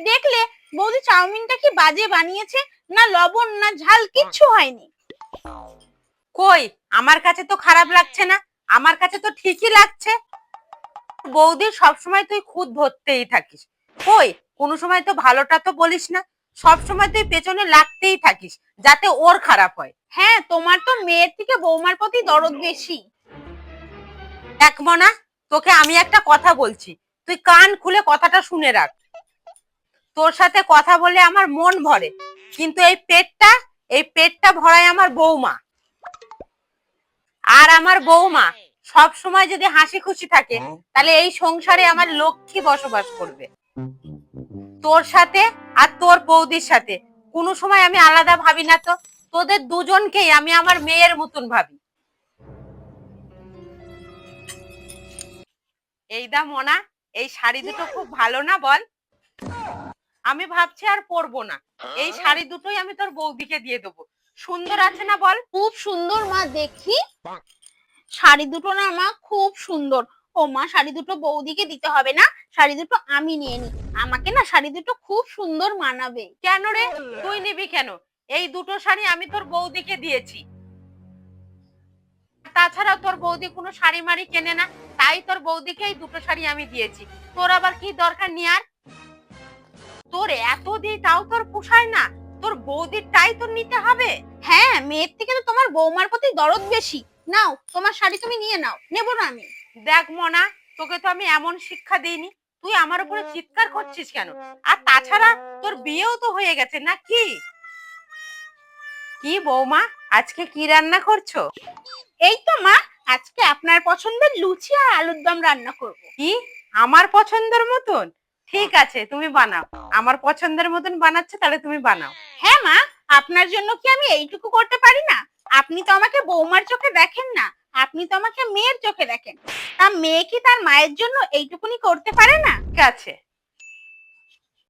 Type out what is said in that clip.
দেখলে বৌদি চাউমিনটা কি বাজে বানিয়েছে, না লবণ না ঝাল কিচ্ছু হয়নি। কই, আমার কাছে তো খারাপ লাগছে না, আমার কাছে তো ঠিকই লাগছে। বৌদি সবসময় তুই খুঁত ধরতেই থাকিস, কই কোনো সময় তো ভালোটা তো বলিস না, সব সময় তুই পেছনে লাগতেই থাকিস যাতে ওর খারাপ হয়। হ্যাঁ, তোমার তো মেয়ের থেকে বৌমার প্রতি দরদ বেশি। দেখ মনা, তোকে আমি একটা কথা বলছি, তুই কান খুলে কথাটা শুনে রাখ। তোর সাথে কথা বলে আমার মন ভরে, কিন্তু এই পেটটা ভরায় আমার বৌমা। আর আমার বৌমা সব সময় যদি হাসি খুশি থাকে, তাহলে এই সংসারে আমার লক্ষ্মী বসবাস করবে। তোর সাথে আর তোর বৌদির সাথে কোনো সময় আমি আলাদা ভাবি না তো, তোদের দুজনকেই আমি আমার মেয়ের মতন ভাবি। এই দা মনা, এই শাড়ি দুটো খুব ভালো না বল? আমি ভাবছি আর পরবো না, এই শাড়ি দুটোই আমি তোর বৌদিকে দিয়ে দেবো। সুন্দর আছে না বল? খুব সুন্দর মা, দেখি। শাড়ি দুটো না মা খুব সুন্দর। ও মা, শাড়ি দুটো বৌদিকে দিতে হবে না, শাড়ি দুটো আমি নিয়ে নি। আমাকে না শাড়ি দুটো খুব সুন্দর মানাবে। কেন রে, তুই নিবি কেন? এই দুটো শাড়ি আমি তোর বৌদিকে দিয়েছি, তাছাড়া তোর বৌদি কোনো শাড়ি মাড়ি কেনে না, তাই তোর বৌদিকে এই দুটো শাড়ি আমি দিয়েছি। তোর আবার কি দরকার নেয়ার? তোর এত দিই তাও তোর পোষায় না, তোর বৌদিরটাই তোর নিতে হবে? হ্যাঁ, মেয়ের থেকে তো তোমার বৌমার প্রতি দরদ বেশি। নাও, তোমার শাড়ি তুমি নিয়ে নাও, নেবো না আমি। দেখ মনা, তোকে তো আমি এমন শিক্ষা দিইনি, তুই আমার উপরে চিৎকার করছিস কেন? আর তাছাড়া তোর বিয়েও তো হয়ে গেছে নাকি? কি বৌমা, আজকে কি রান্না করছো? এই তো মা, আজকে আপনার পছন্দের লুচি আর আলুর দম রান্না করব। কি, আমার পছন্দের মতন? ঠিক আছে, তুমি বানাও। আমার পছন্দের মতন বানাচ্ছে, তাহলে তুমি বানাও। হ্যাঁ মা, আপনার জন্য কি আমি এইটুকু করতে পারি না? আপনি তো আমাকে বৌমার চোখে দেখেন না, আপনি তো আমাকে মেয়ের চোখে দেখেন। তা মেয়ে কি তার মায়ের জন্য এইটুকুনি করতে পারে না? ঠিক আছে,